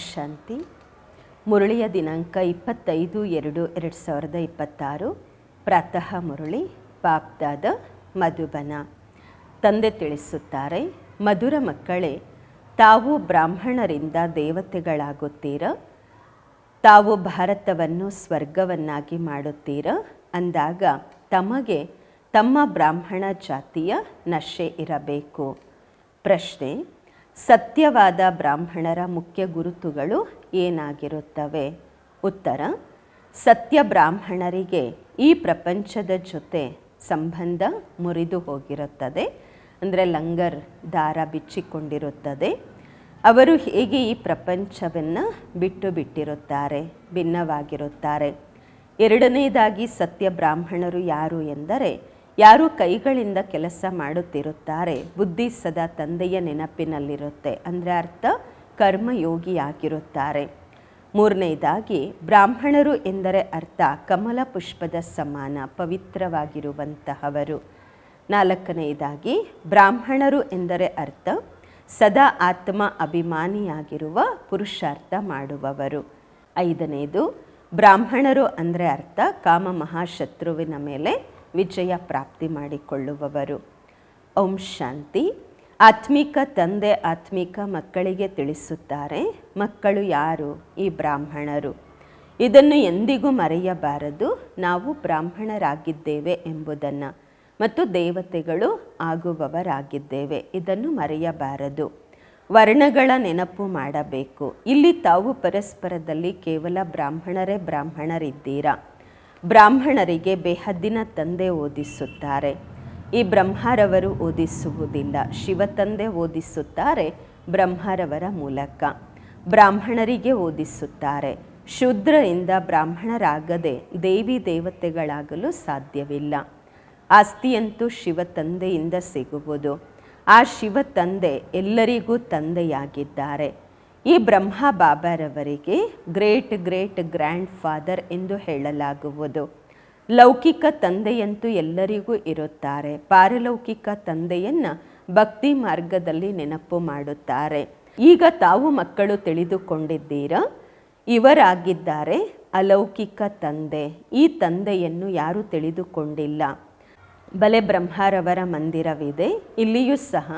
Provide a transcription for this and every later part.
ಶಾಂತಿ. ಮುರಳಿಯ ದಿನಾಂಕ 25/2/2026. ಪ್ರಾತಃ ಮುರಳಿ ಬಾಪ್ದಾದ ಮಧುಬನ. ತಂದೆ ತಿಳಿಸುತ್ತಾರೆ, ಮಧುರ ಮಕ್ಕಳೇ, ತಾವು ಬ್ರಾಹ್ಮಣರಿಂದ ದೇವತೆಗಳಾಗುತ್ತೀರ. ತಾವು ಭಾರತವನ್ನು ಸ್ವರ್ಗವನ್ನಾಗಿ ಮಾಡುತ್ತೀರ ಅಂದಾಗ ತಮಗೆ ತಮ್ಮ ಬ್ರಾಹ್ಮಣ ಜಾತಿಯ ನಶೆ ಇರಬೇಕು. ಪ್ರಶ್ನೆ: ಸತ್ಯವಾದ ಬ್ರಾಹ್ಮಣರ ಮುಖ್ಯ ಗುರುತುಗಳು ಏನಾಗಿರುತ್ತವೆ? ಉತ್ತರ: ಸತ್ಯ ಬ್ರಾಹ್ಮಣರಿಗೆ ಈ ಪ್ರಪಂಚದ ಜೊತೆ ಸಂಬಂಧ ಮುರಿದು ಹೋಗಿರುತ್ತದೆ, ಅಂದರೆ ಲಂಗರ್ ದಾರ ಬಿಚ್ಚಿಕೊಂಡಿರುತ್ತದೆ. ಅವರು ಹೇಗೆ ಈ ಪ್ರಪಂಚವನ್ನು ಬಿಟ್ಟು ಬಿಟ್ಟಿರುತ್ತಾರೆ, ಭಿನ್ನವಾಗಿರುತ್ತಾರೆ. ಎರಡನೇದಾಗಿ ಸತ್ಯ ಬ್ರಾಹ್ಮಣರು ಯಾರು ಎಂದರೆ, ಯಾರು ಕೈಗಳಿಂದ ಕೆಲಸ ಮಾಡುತ್ತಿರುತ್ತಾರೆ, ಬುದ್ಧಿ ಸದಾ ತಂದೆಯ ನೆನಪಿನಲ್ಲಿರುತ್ತೆ, ಅಂದರೆ ಅರ್ಥ ಕರ್ಮಯೋಗಿಯಾಗಿರುತ್ತಾರೆ. ಮೂರನೇದಾಗಿ ಬ್ರಾಹ್ಮಣರು ಎಂದರೆ ಅರ್ಥ ಕಮಲ ಪುಷ್ಪದ ಸಮಾನ ಪವಿತ್ರವಾಗಿರುವಂತಹವರು. ನಾಲ್ಕನೆಯದಾಗಿ ಬ್ರಾಹ್ಮಣರು ಎಂದರೆ ಅರ್ಥ ಸದಾ ಆತ್ಮ ಅಭಿಮಾನಿಯಾಗಿರುವ ಪುರುಷಾರ್ಥ ಮಾಡುವವರು. ಐದನೇದು ಬ್ರಾಹ್ಮಣರು ಅಂದರೆ ಅರ್ಥ ಕಾಮ ಮಹಾಶತ್ರುವಿನ ಮೇಲೆ ವಿಜಯ ಪ್ರಾಪ್ತಿ ಮಾಡಿಕೊಳ್ಳುವವರು. ಓಂ ಶಾಂತಿ. ಆತ್ಮಿಕ ತಂದೆ ಆತ್ಮಿಕ ಮಕ್ಕಳಿಗೆ ತಿಳಿಸುತ್ತಾರೆ, ಮಕ್ಕಳು ಯಾರು? ಈ ಬ್ರಾಹ್ಮಣರು. ಇದನ್ನು ಎಂದಿಗೂ ಮರೆಯಬಾರದು. ನಾವು ಬ್ರಾಹ್ಮಣರಾಗಿದ್ದೇವೆ ಎಂಬುದನ್ನು ಮತ್ತು ದೇವತೆಗಳು ಆಗುವವರಾಗಿದ್ದೇವೆ, ಇದನ್ನು ಮರೆಯಬಾರದು. ವರ್ಣಗಳ ನೆನಪು ಮಾಡಬೇಕು. ಇಲ್ಲಿ ತಾವು ಪರಸ್ಪರದಲ್ಲಿ ಕೇವಲ ಬ್ರಾಹ್ಮಣರಿದ್ದೀರಾ. ಬ್ರಾಹ್ಮಣರಿಗೆ ಬೇಹದ್ದಿನ ತಂದೆ ಓದಿಸುತ್ತಾರೆ. ಈ ಬ್ರಹ್ಮರವರು ಓದಿಸುವುದಿಲ್ಲ, ಶಿವತಂದೆ ಓದಿಸುತ್ತಾರೆ ಬ್ರಹ್ಮರವರ ಮೂಲಕ. ಬ್ರಾಹ್ಮಣರಿಗೆ ಓದಿಸುತ್ತಾರೆ. ಶೂದ್ರರಿಂದ ಬ್ರಾಹ್ಮಣರಾಗದೆ ದೇವಿ ದೇವತೆಗಳಾಗಲು ಸಾಧ್ಯವಿಲ್ಲ. ಆಸ್ತಿಯಂತೂ ಶಿವತಂದೆಯಿಂದ ಸಿಗುವುದು. ಆ ಶಿವತಂದೆ ಎಲ್ಲರಿಗೂ ತಂದೆಯಾಗಿದ್ದಾರೆ. ಈ ಬ್ರಹ್ಮ ಬಾಬಾರವರಿಗೆ ಗ್ರೇಟ್ ಗ್ರ್ಯಾಂಡ್ ಫಾದರ್ ಎಂದು ಹೇಳಲಾಗುವುದು. ಲೌಕಿಕ ತಂದೆಯಂತೂ ಎಲ್ಲರಿಗೂ ಇರುತ್ತಾರೆ. ಪಾರಲೌಕಿಕ ತಂದೆಯನ್ನು ಭಕ್ತಿ ಮಾರ್ಗದಲ್ಲಿ ನೆನಪು ಮಾಡುತ್ತಾರೆ. ಈಗ ತಾವು ಮಕ್ಕಳು ತಿಳಿದುಕೊಂಡಿದ್ದೀರಾ, ಇವರಾಗಿದ್ದಾರೆ ಅಲೌಕಿಕ ತಂದೆ. ಈ ತಂದೆಯನ್ನು ಯಾರೂ ತಿಳಿದುಕೊಂಡಿಲ್ಲ. ಬಲೆ ಬ್ರಹ್ಮರವರ ಮಂದಿರವಿದೆ, ಇಲ್ಲಿಯೂ ಸಹ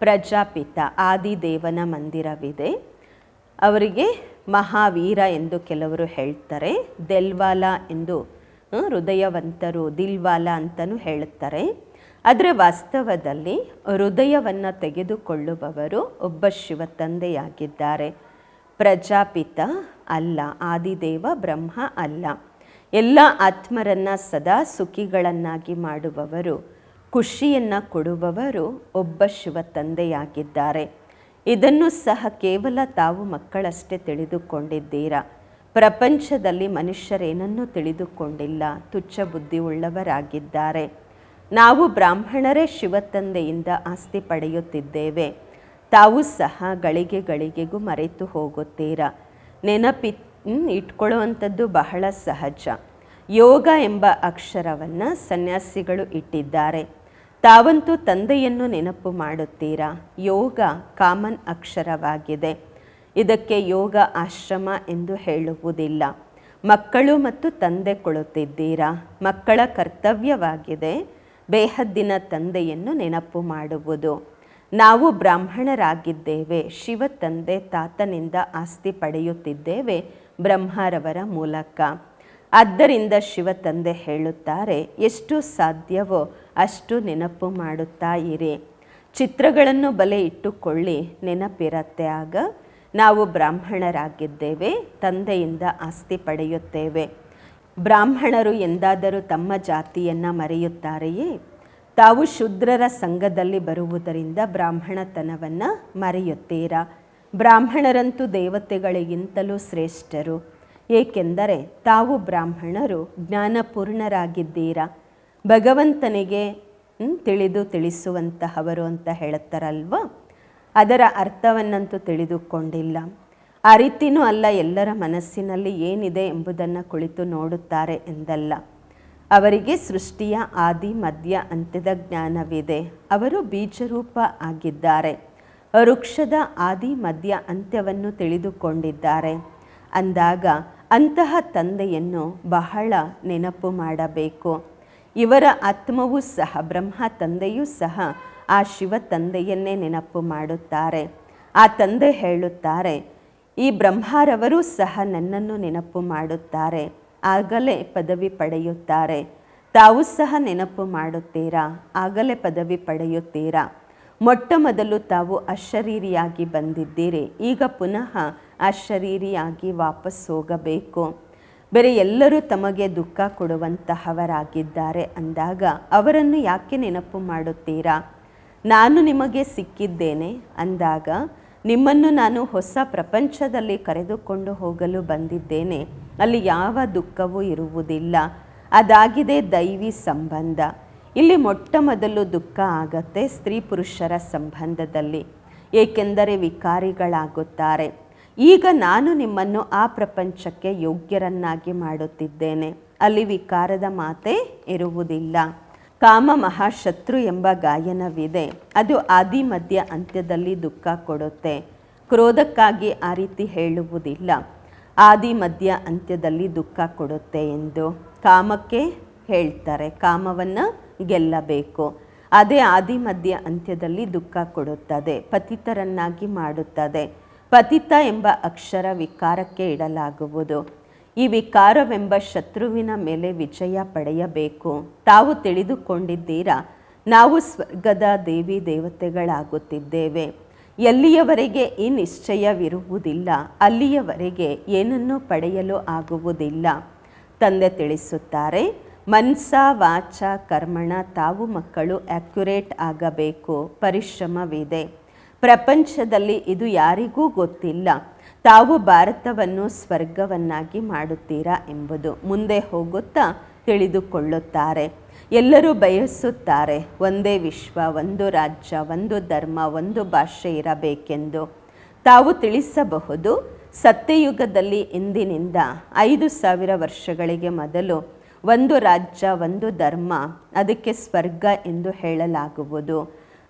ಪ್ರಜಾಪಿತ ಆದಿದೇವನ ಮಂದಿರವಿದೆ. ಅವರಿಗೆ ಮಹಾವೀರ ಎಂದು ಕೆಲವರು ಹೇಳ್ತಾರೆ, ದೆಲ್ವಾಲ ಎಂದು ಹೃದಯವಂತರು ದಿಲ್ವಾಲ ಅಂತಲೂ ಹೇಳುತ್ತಾರೆ. ಆದರೆ ವಾಸ್ತವದಲ್ಲಿ ಹೃದಯವನ್ನು ತೆಗೆದುಕೊಳ್ಳುವವರು ಒಬ್ಬ ಶಿವ ತಂದೆಯಾಗಿದ್ದಾರೆ. ಪ್ರಜಾಪಿತ ಅಲ್ಲ, ಆದಿದೇವ ಬ್ರಹ್ಮ ಅಲ್ಲ. ಎಲ್ಲ ಆತ್ಮರನ್ನು ಸದಾ ಸುಖಿಗಳನ್ನಾಗಿ ಮಾಡುವವರು, ಖುಷಿಯನ್ನು ಕೊಡುವವರು ಒಬ್ಬ ಶಿವ ತಂದೆಯಾಗಿದ್ದಾರೆ. ಇದನ್ನು ಸಹ ಕೇವಲ ತಾವು ಮಕ್ಕಳಷ್ಟೇ ತಿಳಿದುಕೊಂಡಿದ್ದೀರಾ. ಪ್ರಪಂಚದಲ್ಲಿ ಮನುಷ್ಯರೇನನ್ನೂ ತಿಳಿದುಕೊಂಡಿಲ್ಲ, ತುಚ್ಛ ಬುದ್ಧಿ ಉಳ್ಳವರಾಗಿದ್ದಾರೆ. ನಾವು ಬ್ರಾಹ್ಮಣರೇ ಶಿವತಂದೆಯಿಂದ ಆಸ್ತಿ ಪಡೆಯುತ್ತಿದ್ದೇವೆ. ತಾವು ಸಹ ಗಳಿಗೆಗೂ ಮರೆತು ಹೋಗುತ್ತೀರಾ. ಇಟ್ಕೊಳ್ಳುವಂಥದ್ದು ಬಹಳ ಸಹಜ. ಯೋಗ ಎಂಬ ಅಕ್ಷರವನ್ನು ಸನ್ಯಾಸಿಗಳು ಇಟ್ಟಿದ್ದಾರೆ. ತಾವಂತೂ ತಂದೆಯನ್ನು ನೆನಪು ಮಾಡುತ್ತೀರಾ. ಯೋಗ ಕಾಮನ್ ಅಕ್ಷರವಾಗಿದೆ. ಇದಕ್ಕೆ ಯೋಗ ಆಶ್ರಮ ಎಂದು ಹೇಳುವುದಿಲ್ಲ. ಮಕ್ಕಳು ಮತ್ತು ತಂದೆ ಕೊಡುತ್ತಿದ್ದೀರಾ. ಮಕ್ಕಳ ಕರ್ತವ್ಯವಾಗಿದೆ ಬೇಹದ್ದಿನ ತಂದೆಯನ್ನು ನೆನಪು ಮಾಡುವುದು. ನಾವು ಬ್ರಾಹ್ಮಣರಾಗಿದ್ದೇವೆ. ಶಿವ ತಂದೆ ತಾತನಿಂದ ಆಸ್ತಿ ಪಡೆಯುತ್ತಿದ್ದೇವೆ ಬ್ರಹ್ಮರವರ ಮೂಲಕ. ಆದ್ದರಿಂದ ಶಿವ ತಂದೆ ಹೇಳುತ್ತಾರೆ, ಎಷ್ಟು ಸಾಧ್ಯವೋ ಅಷ್ಟು ನೆನಪು ಮಾಡುತ್ತಾ ಇರಿ. ಚಿತ್ರಗಳನ್ನು ಬಲೆ ಇಟ್ಟುಕೊಳ್ಳಿ, ನೆನಪಿರತ್ತೆ. ಆಗ ನಾವು ಬ್ರಾಹ್ಮಣರಾಗಿದ್ದೇವೆ, ತಂದೆಯಿಂದ ಆಸ್ತಿ ಪಡೆಯುತ್ತೇವೆ. ಬ್ರಾಹ್ಮಣರು ಎಂದಾದರೂ ತಮ್ಮ ಜಾತಿಯನ್ನು ಮರೆಯುತ್ತಾರೆಯೇ? ತಾವು ಶೂದ್ರರ ಸಂಘದಲ್ಲಿ ಬರುವುದರಿಂದ ಬ್ರಾಹ್ಮಣತನವನ್ನು ಮರೆಯುತ್ತೀರಾ. ಬ್ರಾಹ್ಮಣರಂತೂ ದೇವತೆಗಳಿಗಿಂತಲೂ ಶ್ರೇಷ್ಠರು. ಏಕೆಂದರೆ ತಾವು ಬ್ರಾಹ್ಮಣರು ಜ್ಞಾನಪೂರ್ಣರಾಗಿದ್ದೀರಾ. ಭಗವಂತನಿಗೆ ತಿಳಿಸುವಂತಹವರು ಅಂತ ಹೇಳುತ್ತಾರಲ್ವ, ಅದರ ಅರ್ಥವನ್ನಂತೂ ತಿಳಿದುಕೊಂಡಿಲ್ಲ. ಆ ರೀತಿಯೂ ಅಲ್ಲ, ಎಲ್ಲರ ಮನಸ್ಸಿನಲ್ಲಿ ಏನಿದೆ ಎಂಬುದನ್ನು ಕುಳಿತು ನೋಡುತ್ತಾರೆ ಎಂದಲ್ಲ. ಅವರಿಗೆ ಸೃಷ್ಟಿಯ ಆದಿ ಮಧ್ಯ ಅಂತ್ಯದ ಜ್ಞಾನವಿದೆ. ಅವರು ಬೀಜರೂಪ ಆಗಿದ್ದಾರೆ. ವೃಕ್ಷದ ಆದಿ ಮಧ್ಯ ಅಂತ್ಯವನ್ನು ತಿಳಿದುಕೊಂಡಿದ್ದಾರೆ. ಅಂದಾಗ ಅಂತಹ ತಂದೆಯನ್ನು ಬಹಳ ನೆನಪು ಮಾಡಬೇಕು. ಇವರ ಆತ್ಮವೂ ಸಹ, ಬ್ರಹ್ಮ ತಂದೆಯೂ ಸಹ ಆ ಶಿವ ತಂದೆಯನ್ನೇ ನೆನಪು ಮಾಡುತ್ತಾರೆ. ಆ ತಂದೆ ಹೇಳುತ್ತಾರೆ, ಈ ಬ್ರಹ್ಮರವರು ಸಹ ನನ್ನನ್ನು ನೆನಪು ಮಾಡುತ್ತಾರೆ, ಆಗಲೇ ಪದವಿ ಪಡೆಯುತ್ತಾರೆ. ತಾವು ಸಹ ನೆನಪು ಮಾಡುತ್ತೀರಾ, ಆಗಲೇ ಪದವಿ ಪಡೆಯುತ್ತೀರಾ. ಮೊಟ್ಟ ಮೊದಲು ತಾವು ಅಶರೀರಿಯಾಗಿ ಬಂದಿದ್ದೀರಿ, ಈಗ ಪುನಃ ಅಶರೀರಿಯಾಗಿ ವಾಪಸ್ ಹೋಗಬೇಕು. ಬೇರೆ ಎಲ್ಲರೂ ತಮಗೆ ದುಃಖ ಕೊಡುವಂತಹವರಾಗಿದ್ದಾರೆ ಅಂದಾಗ ಅವರನ್ನು ಯಾಕೆ ನೆನಪು ಮಾಡುತ್ತೀರಾ? ನಾನು ನಿಮಗೆ ಸಿಕ್ಕಿದ್ದೇನೆ ಅಂದಾಗ ನಿಮ್ಮನ್ನು ನಾನು ಹೊಸ ಪ್ರಪಂಚದಲ್ಲಿ ಕರೆದುಕೊಂಡು ಹೋಗಲು ಬಂದಿದ್ದೇನೆ. ಅಲ್ಲಿ ಯಾವ ದುಃಖವೂ ಇರುವುದಿಲ್ಲ. ಅದಾಗಿದೆ ದೈವಿ ಸಂಬಂಧ. ಇಲ್ಲಿ ಮೊಟ್ಟ ಮೊದಲು ದುಃಖ ಆಗತ್ತೆ ಸ್ತ್ರೀ ಪುರುಷರ ಸಂಬಂಧದಲ್ಲಿ, ಏಕೆಂದರೆ ವಿಕಾರಿಗಳಾಗುತ್ತಾರೆ. ಈಗ ನಾನು ನಿಮ್ಮನ್ನು ಆ ಪ್ರಪಂಚಕ್ಕೆ ಯೋಗ್ಯರನ್ನಾಗಿ ಮಾಡುತ್ತಿದ್ದೇನೆ. ಅಲ್ಲಿ ವಿಕಾರದ ಮಾತೇ ಇರುವುದಿಲ್ಲ. ಕಾಮ ಮಹಾಶತ್ರು ಎಂಬ ಗಾಯನವಿದೆ. ಅದು ಆದಿ ಮಧ್ಯ ಅಂತ್ಯದಲ್ಲಿ ದುಃಖ ಕೊಡುತ್ತೆ. ಕ್ರೋಧಕ್ಕಾಗಿ ಆ ರೀತಿ ಹೇಳುವುದಿಲ್ಲ, ಆದಿ ಮಧ್ಯ ಅಂತ್ಯದಲ್ಲಿ ದುಃಖ ಕೊಡುತ್ತೆ ಎಂದು. ಕಾಮಕ್ಕೆ ಹೇಳ್ತಾರೆ, ಕಾಮವನ್ನು ಗೆಲ್ಲಬೇಕು. ಅದೇ ಆದಿ ಮಧ್ಯ ಅಂತ್ಯದಲ್ಲಿ ದುಃಖ ಕೊಡುತ್ತದೆ, ಪತಿತರನ್ನಾಗಿ ಮಾಡುತ್ತದೆ. ಪತಿತ ಎಂಬ ಅಕ್ಷರ ವಿಕಾರಕ್ಕೆ ಇಡಲಾಗುವುದು. ಈ ವಿಕಾರವೆಂಬ ಶತ್ರುವಿನ ಮೇಲೆ ವಿಜಯ ಪಡೆಯಬೇಕು. ತಾವು ತಿಳಿದುಕೊಂಡಿದ್ದೀರಾ, ನಾವು ಸ್ವರ್ಗದ ದೇವಿ ದೇವತೆಗಳಾಗುತ್ತಿದ್ದೇವೆ. ಎಲ್ಲಿಯವರೆಗೆ ಈ ನಿಶ್ಚಯವಿರುವುದಿಲ್ಲ ಅಲ್ಲಿಯವರೆಗೆ ಏನನ್ನೂ ಪಡೆಯಲು ಆಗುವುದಿಲ್ಲ. ತಂದೆ ತಿಳಿಸುತ್ತಾರೆ, ಮನಸ ವಾಚ ಕರ್ಮಣ ತಾವು ಮಕ್ಕಳು ಆಕ್ಯುರೇಟ್ ಆಗಬೇಕು. ಪರಿಶ್ರಮವಿದೆ. ಪ್ರಪಂಚದಲ್ಲಿ ಇದು ಯಾರಿಗೂ ಗೊತ್ತಿಲ್ಲ. ತಾವು ಭಾರತವನ್ನು ಸ್ವರ್ಗವನ್ನಾಗಿ ಮಾಡುತ್ತೀರಾ ಎಂಬುದು ಮುಂದೆ ಹೋಗುತ್ತಾ ತಿಳಿದುಕೊಳ್ಳುತ್ತಾರೆ. ಎಲ್ಲರೂ ಬಯಸುತ್ತಾರೆ ಒಂದೇ ವಿಶ್ವ, ಒಂದು ರಾಜ್ಯ, ಒಂದು ಧರ್ಮ, ಒಂದು ಭಾಷೆ ಇರಬೇಕೆಂದು. ತಾವು ತಿಳಿಸಬಹುದು, ಸತ್ಯಯುಗದಲ್ಲಿ ಇಂದಿನಿಂದ 5000 ವರ್ಷಗಳಿಗೆ ಮೊದಲು ಒಂದು ರಾಜ್ಯ, ಒಂದು ಧರ್ಮ, ಅದಕ್ಕೆ ಸ್ವರ್ಗ ಎಂದು ಹೇಳಲಾಗುವುದು.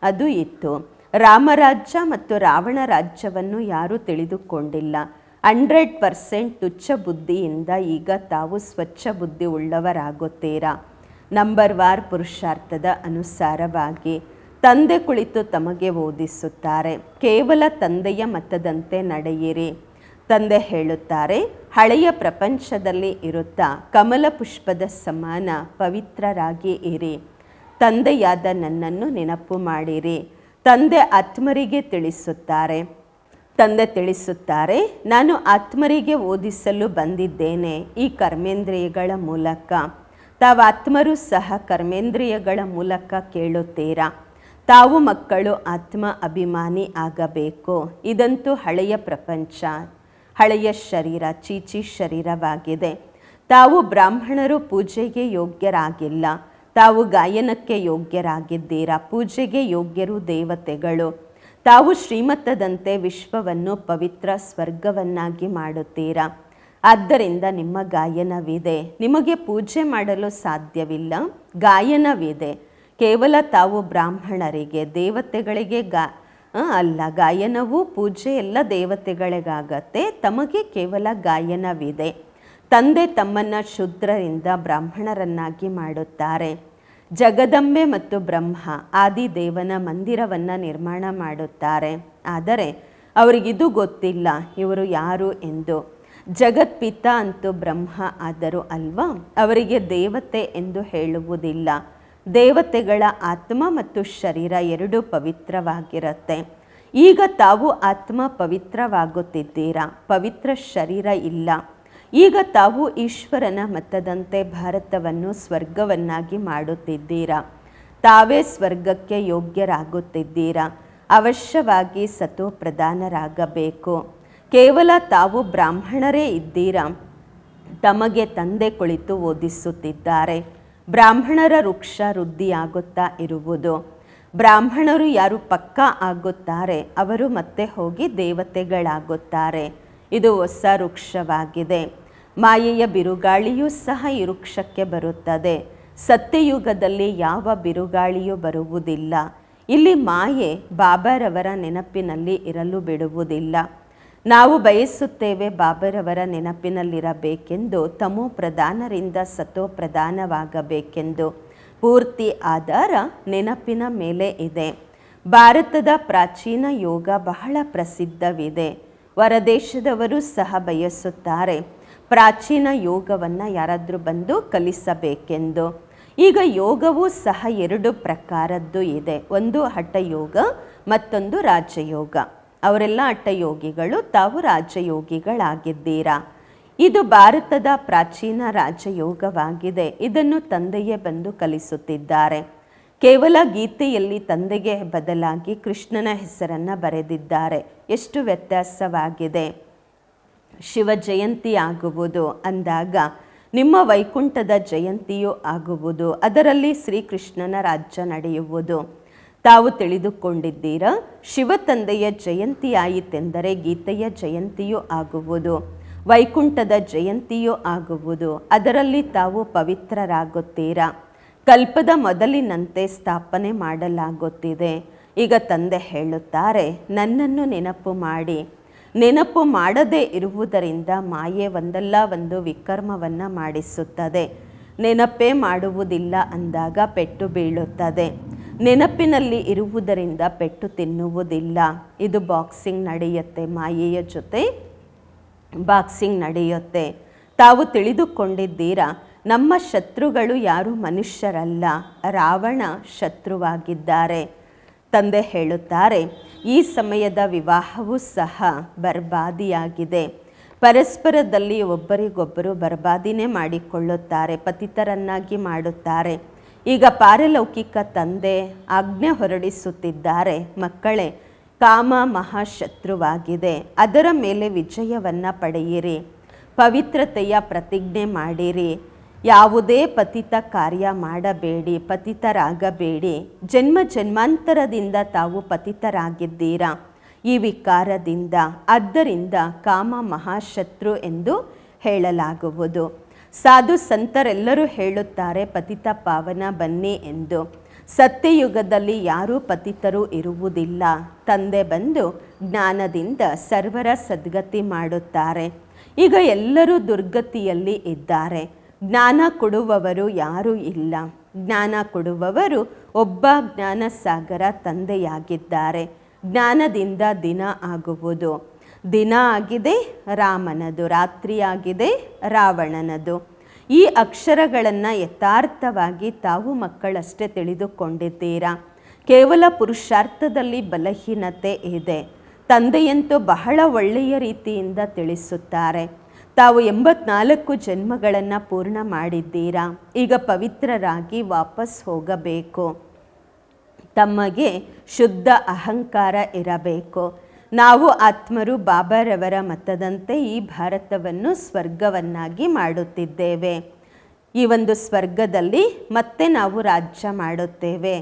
ಅದು ಇತ್ತು. ರಾಮರಾಜ್ಯ ಮತ್ತು ರಾವಣ ರಾಜ್ಯವನ್ನು ಯಾರೂ ತಿಳಿದುಕೊಂಡಿಲ್ಲ. 100% ತುಚ್ಛ ಬುದ್ಧಿಯಿಂದ ಈಗ ತಾವು ಸ್ವಚ್ಛ ಬುದ್ಧಿ ಉಳ್ಳವರಾಗುತ್ತೀರಾ. ನಂಬರ್ ವಾರ್ ಪುರುಷಾರ್ಥದ ಅನುಸಾರವಾಗಿ ತಂದೆ ಕುಳಿತು ತಮಗೆ ಓದಿಸುತ್ತಾರೆ. ಕೇವಲ ತಂದೆಯ ಮತದಂತೆ ನಡೆಯಿರಿ. ತಂದೆ ಹೇಳುತ್ತಾರೆ, ಹಳೆಯ ಪ್ರಪಂಚದಲ್ಲಿ ಇರುತ್ತಾ ಕಮಲ ಪುಷ್ಪದ ಸಮಾನ ಪವಿತ್ರರಾಗಿ ಇರಿ. ತಂದೆಯಾದ ನನ್ನನ್ನು ನೆನಪು ಮಾಡಿರಿ. ತಂದೆ ಆತ್ಮರಿಗೆ ತಿಳಿಸುತ್ತಾರೆ. ನಾನು ಆತ್ಮರಿಗೆ ಓದಿಸಲು ಬಂದಿದ್ದೇನೆ ಈ ಕರ್ಮೇಂದ್ರಿಯಗಳ ಮೂಲಕ. ತಾವು ಆತ್ಮರು ಸಹ ಕರ್ಮೇಂದ್ರಿಯಗಳ ಮೂಲಕ ಕೇಳುತ್ತೀರಾ. ತಾವು ಮಕ್ಕಳು ಆತ್ಮ ಅಭಿಮಾನಿ ಆಗಬೇಕು. ಇದಂತೂ ಹಳೆಯ ಪ್ರಪಂಚ, ಹಳೆಯ ಶರೀರ, ಚೀಚಿ ಶರೀರವಾಗಿದೆ. ತಾವು ಬ್ರಾಹ್ಮಣರು ಪೂಜೆಗೆ ಯೋಗ್ಯರಾಗಿಲ್ಲ. ತಾವು ಗಾಯನಕ್ಕೆ ಯೋಗ್ಯರಾಗಿದ್ದೀರಾ. ಪೂಜೆಗೆ ಯೋಗ್ಯರು ದೇವತೆಗಳು. ತಾವು ಶ್ರೀಮತದಂತೆ ವಿಶ್ವವನ್ನು ಪವಿತ್ರ ಸ್ವರ್ಗವನ್ನಾಗಿ ಮಾಡುತ್ತೀರಾ. ಆದ್ದರಿಂದ ನಿಮ್ಮ ಗಾಯನವಿದೆ. ನಿಮಗೆ ಪೂಜೆ ಮಾಡಲು ಸಾಧ್ಯವಿಲ್ಲ, ಗಾಯನವಿದೆ. ಕೇವಲ ತಾವು ಬ್ರಾಹ್ಮಣರಿಗೆ, ದೇವತೆಗಳಿಗೆ ಅಲ್ಲ. ಗಾಯನವೂ ಪೂಜೆ ಎಲ್ಲ ದೇವತೆಗಳಿಗಾಗತ್ತೆ. ತಮಗೆ ಕೇವಲ ಗಾಯನವಿದೆ. ತಂದೆ ತಮ್ಮನ್ನು ಶೂದ್ರರಿಂದ ಬ್ರಾಹ್ಮಣರನ್ನಾಗಿ ಮಾಡುತ್ತಾರೆ. ಜಗದಂಬೆ ಮತ್ತು ಬ್ರಹ್ಮ ಆದಿದೇವನ ಮಂದಿರವನ್ನು ನಿರ್ಮಾಣ ಮಾಡುತ್ತಾರೆ. ಆದರೆ ಅವರಿಗಿದು ಗೊತ್ತಿಲ್ಲ ಇವರು ಯಾರು ಎಂದು. ಜಗತ್ಪಿತ ಅಂತೂ ಬ್ರಹ್ಮ ಆದರೂ ಅಲ್ವಾ, ಅವರಿಗೆ ದೇವತೆ ಎಂದು ಹೇಳುವುದಿಲ್ಲ. ದೇವತೆಗಳ ಆತ್ಮ ಮತ್ತು ಶರೀರ ಎರಡೂ ಪವಿತ್ರವಾಗಿರುತ್ತೆ. ಈಗ ತಾವು ಆತ್ಮ ಪವಿತ್ರವಾಗುತ್ತಿದ್ದೀರಾ, ಪವಿತ್ರ ಶರೀರ ಇಲ್ಲ. ಈಗ ತಾವು ಈಶ್ವರನ ಮತದಂತೆ ಭಾರತವನ್ನು ಸ್ವರ್ಗವನ್ನಾಗಿ ಮಾಡುತ್ತಿದ್ದೀರಾ. ತಾವೇ ಸ್ವರ್ಗಕ್ಕೆ ಯೋಗ್ಯರಾಗುತ್ತಿದ್ದೀರಾ. ಅವಶ್ಯವಾಗಿ ಸತೋ ಪ್ರಧಾನರಾಗಬೇಕು. ಕೇವಲ ತಾವು ಬ್ರಾಹ್ಮಣರೇ ಇದ್ದೀರಾ. ತಮಗೆ ತಂದೆ ಕುಳಿತು ಓದಿಸುತ್ತಿದ್ದಾರೆ. ಬ್ರಾಹ್ಮಣರ ವೃಕ್ಷ ವೃದ್ಧಿಯಾಗುತ್ತಾ ಇರುವುದು. ಬ್ರಾಹ್ಮಣರು ಯಾರು ಪಕ್ಕಾ ಆಗುತ್ತಾರೆ ಅವರು ಮತ್ತೆ ಹೋಗಿ ದೇವತೆಗಳಾಗುತ್ತಾರೆ. ಇದು ಹೊಸ ವೃಕ್ಷವಾಗಿದೆ. ಮಾಯೆಯ ಬಿರುಗಾಳಿಯೂ ಸಹ ಈ ವೃಕ್ಷಕ್ಕೆ ಬರುತ್ತದೆ. ಸತ್ಯಯುಗದಲ್ಲಿ ಯಾವ ಬಿರುಗಾಳಿಯೂ ಬರುವುದಿಲ್ಲ. ಇಲ್ಲಿ ಮಾಯೆ ಬಾಬಾರವರ ನೆನಪಿನಲ್ಲಿ ಇರಲು ಬಿಡುವುದಿಲ್ಲ. ನಾವು ಬಯಸುತ್ತೇವೆ ಬಾಬಾರವರ ನೆನಪಿನಲ್ಲಿರಬೇಕೆಂದು, ತಮೋ ಪ್ರಧಾನರಿಂದ ಸತೋ ಪ್ರಧಾನವಾಗಬೇಕೆಂದು. ಪೂರ್ತಿ ಆಧಾರ ನೆನಪಿನ ಮೇಲೆ ಇದೆ. ಭಾರತದ ಪ್ರಾಚೀನ ಯೋಗ ಬಹಳ ಪ್ರಸಿದ್ಧವಿದೆ. ಹೊರದೇಶದವರು ಸಹ ಬಯಸುತ್ತಾರೆ ಪ್ರಾಚೀನ ಯೋಗವನ್ನು ಯಾರಾದರೂ ಬಂದು ಕಲಿಸಬೇಕೆಂದು. ಈಗ ಯೋಗವೂ ಸಹ 2 ಪ್ರಕಾರದ್ದು ಇದೆ. ಒಂದು ಹಠಯೋಗ, ಮತ್ತೊಂದು ರಾಜಯೋಗ. ಅವರೆಲ್ಲ ಹಠಯೋಗಿಗಳು, ತಾವು ರಾಜಯೋಗಿಗಳಾಗಿದ್ದೀರಾ. ಇದು ಭಾರತದ ಪ್ರಾಚೀನ ರಾಜಯೋಗವಾಗಿದೆ. ಇದನ್ನು ತಂದೆಯೇ ಬಂದು ಕಲಿಸುತ್ತಿದ್ದಾರೆ. ಕೇವಲ ಗೀತೆಯಲ್ಲಿ ತಂದೆಗೆ ಬದಲಾಗಿ ಕೃಷ್ಣನ ಹೆಸರನ್ನು ಬರೆದಿದ್ದಾರೆ. ಎಷ್ಟು ವ್ಯತ್ಯಾಸವಾಗಿದೆ. ಶಿವ ಜಯಂತಿ ಆಗುವುದು ಅಂದಾಗ ನಿಮ್ಮ ವೈಕುಂಠದ ಜಯಂತಿಯೂ ಆಗುವುದು, ಅದರಲ್ಲಿ ಶ್ರೀಕೃಷ್ಣನ ರಾಜ್ಯ ನಡೆಯುವುದು. ತಾವು ತಿಳಿದುಕೊಂಡಿದ್ದೀರಾ, ಶಿವ ತಂದೆಯ ಜಯಂತಿ ಆಯಿತೆಂದರೆ ಗೀತೆಯ ಜಯಂತಿಯೂ ಆಗುವುದು, ವೈಕುಂಠದ ಜಯಂತಿಯೂ ಆಗುವುದು. ಅದರಲ್ಲಿ ತಾವು ಪವಿತ್ರರಾಗುತ್ತೀರಾ. ಕಲ್ಪದ ಮೊದಲಿನಂತೆ ಸ್ಥಾಪನೆ ಮಾಡಲಾಗುತ್ತಿದೆ. ಈಗ ತಂದೆ ಹೇಳುತ್ತಾರೆ, ನನ್ನನ್ನು ನೆನಪು ಮಾಡಿ. ನೆನಪು ಮಾಡದೇ ಇರುವುದರಿಂದ ಮಾಯೆ ಒಂದಲ್ಲ ಒಂದು ವಿಕರ್ಮವನ್ನು ಮಾಡಿಸುತ್ತದೆ. ನೆನಪೇ ಮಾಡುವುದಿಲ್ಲ ಅಂದಾಗ ಪೆಟ್ಟು ಬೀಳುತ್ತದೆ. ನೆನಪಿನಲ್ಲಿ ಇರುವುದರಿಂದ ಪೆಟ್ಟು ತಿನ್ನುವುದಿಲ್ಲ. ಇದು ಬಾಕ್ಸಿಂಗ್ ನಡೆಯುತ್ತೆ, ಮಾಯೆಯ ಜೊತೆ ಬಾಕ್ಸಿಂಗ್ ನಡೆಯುತ್ತೆ. ತಾವು ತಿಳಿದುಕೊಂಡಿದ್ದೀರಾ, ನಮ್ಮ ಶತ್ರುಗಳು ಯಾರು ಮನುಷ್ಯರಲ್ಲ, ರಾವಣ ಶತ್ರುವಾಗಿದ್ದಾರೆ. ತಂದೆ ಹೇಳುತ್ತಾರೆ, ಈ ಸಮಯದ ವಿವಾಹವೂ ಸಹ ಬರ್ಬಾದಿಯಾಗಿದೆ. ಪರಸ್ಪರದಲ್ಲಿ ಒಬ್ಬರಿಗೊಬ್ಬರು ಬರ್ಬಾದಿನೇ ಮಾಡಿಕೊಳ್ಳುತ್ತಾರೆ, ಪತಿತರನ್ನಾಗಿ ಮಾಡುತ್ತಾರೆ. ಈಗ ಪಾರಲೌಕಿಕ ತಂದೆ ಆಜ್ಞೆ ಹೊರಡಿಸುತ್ತಿದ್ದಾರೆ, ಮಕ್ಕಳೇ, ಕಾಮ ಮಹಾಶತ್ರುವಾಗಿದೆ, ಅದರ ಮೇಲೆ ವಿಜಯವನ್ನು ಪಡೆಯಿರಿ. ಪವಿತ್ರತೆಯ ಪ್ರತಿಜ್ಞೆ ಮಾಡಿರಿ. ಯಾವುದೇ ಪತಿತ ಕಾರ್ಯ ಮಾಡಬೇಡಿ, ಪತಿತರಾಗಬೇಡಿ. ಜನ್ಮ ಜನ್ಮಾಂತರದಿಂದ ತಾವು ಪತಿತರಾಗಿದ್ದೀರಾ ಈ ವಿಕಾರದಿಂದ. ಆದ್ದರಿಂದ ಕಾಮ ಮಹಾಶತ್ರು ಎಂದು ಹೇಳಲಾಗುವುದು. ಸಾಧು ಸಂತರೆಲ್ಲರೂ ಹೇಳುತ್ತಾರೆ, ಪತಿತ ಪಾವನ ಬನ್ನಿ ಎಂದು. ಸತ್ಯಯುಗದಲ್ಲಿ ಯಾರೂ ಪತಿತರು ಇರುವುದಿಲ್ಲ. ತಂದೆ ಬಂದು ಜ್ಞಾನದಿಂದ ಸರ್ವರ ಸದ್ಗತಿ ಮಾಡುತ್ತಾರೆ. ಈಗ ಎಲ್ಲರೂ ದುರ್ಗತಿಯಲ್ಲಿ ಇದ್ದಾರೆ. ಜ್ಞಾನ ಕೊಡುವವರು ಯಾರೂ ಇಲ್ಲ. ಜ್ಞಾನ ಕೊಡುವವರು ಒಬ್ಬ ಜ್ಞಾನಸಾಗರ ತಂದೆಯಾಗಿದ್ದಾರೆ. ಜ್ಞಾನದಿಂದ ದಿನ ಆಗುವುದು. ದಿನ ಆಗಿದೆ ರಾಮನದು, ರಾತ್ರಿಯಾಗಿದೆ ರಾವಣನದು. ಈ ಅಕ್ಷರಗಳನ್ನು ಯಥಾರ್ಥವಾಗಿ ತಾವು ಮಕ್ಕಳಷ್ಟೇ ತಿಳಿದುಕೊಂಡಿದ್ದೀರಾ. ಕೇವಲ ಪುರುಷಾರ್ಥದಲ್ಲಿ ಬಲಹೀನತೆ ಇದೆ. ತಂದೆಯಂತೂ ಬಹಳ ಒಳ್ಳೆಯ ರೀತಿಯಿಂದ ತಿಳಿಸುತ್ತಾರೆ. ತಾವು 84 ಜನ್ಮಗಳನ್ನು ಪೂರ್ಣ ಮಾಡಿದ್ದೀರಾ. ಈಗ ಪವಿತ್ರರಾಗಿ ವಾಪಸ್ ಹೋಗಬೇಕು. ತಮಗೆ ಶುದ್ಧ ಅಹಂಕಾರ ಇರಬೇಕು. ನಾವು ಆತ್ಮರು ಬಾಬಾರವರ ಮತದಂತೆ ಈ ಭಾರತವನ್ನು ಸ್ವರ್ಗವನ್ನಾಗಿ ಮಾಡುತ್ತಿದ್ದೇವೆ. ಈ ಒಂದು ಸ್ವರ್ಗದಲ್ಲಿ ಮತ್ತೆ ನಾವು ರಾಜ್ಯ ಮಾಡುತ್ತೇವೆ.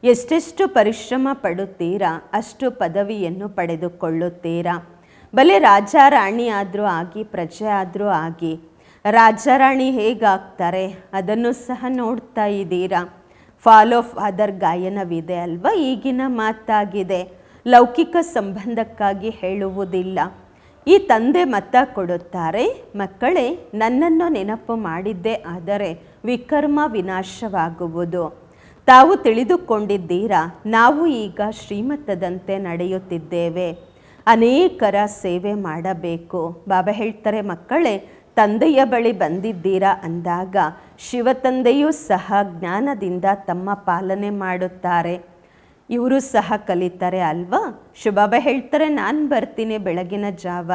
ಎಷ್ಟೆಷ್ಟು ಪರಿಶ್ರಮ ಪಡುತ್ತೀರಾ ಅಷ್ಟು ಪದವಿಯನ್ನು ಪಡೆದುಕೊಳ್ಳುತ್ತೀರಾ. ಭಲೆ ರಾಜ ರಾಣಿ ಆದರೂ ಆಗಿ, ಪ್ರಜೆ ಆದರೂ ಆಗಿ. ರಾಜ ರಾಣಿ ಹೇಗಾಗ್ತಾರೆ ಅದನ್ನು ಸಹ ನೋಡ್ತಾ ಇದ್ದೀರಾ. ಫಾಲೋ ಫಾದರ್ ಗಾಯನವಿದೆ ಅಲ್ವಾ, ಈಗಿನ ಮಾತಾಗಿದೆ. ಲೌಕಿಕ ಸಂಬಂಧಕ್ಕಾಗಿ ಹೇಳುವುದಿಲ್ಲ. ಈ ತಂದೆ ಮತ ಕೊಡುತ್ತಾರೆ, ಮಕ್ಕಳೇ, ನನ್ನನ್ನು ನೆನಪು ಮಾಡಿದ್ದೇ ಆದರೆ ವಿಕರ್ಮ ವಿನಾಶವಾಗುವುದು. ತಾವು ತಿಳಿದುಕೊಂಡಿದ್ದೀರಾ, ನಾವು ಈಗ ಶ್ರೀಮತದಂತೆ ನಡೆಯುತ್ತಿದ್ದೇವೆ. ಅನೇಕರ ಸೇವೆ ಮಾಡಬೇಕು. ಬಾಬಾ ಹೇಳ್ತಾರೆ, ಮಕ್ಕಳೇ, ತಂದೆಯ ಬಳಿ ಬಂದಿದ್ದೀರಾ ಅಂದಾಗ ಶಿವತಂದೆಯೂ ಸಹ ಜ್ಞಾನದಿಂದ ತಮ್ಮ ಪಾಲನೆ ಮಾಡುತ್ತಾರೆ. ಇವರು ಸಹ ಕಲಿತಾರೆ ಅಲ್ವಾ. ಶಿವಬಾಬಾ ಹೇಳ್ತಾರೆ, ನಾನು ಬರ್ತೀನಿ ಬೆಳಗಿನ ಜಾವ,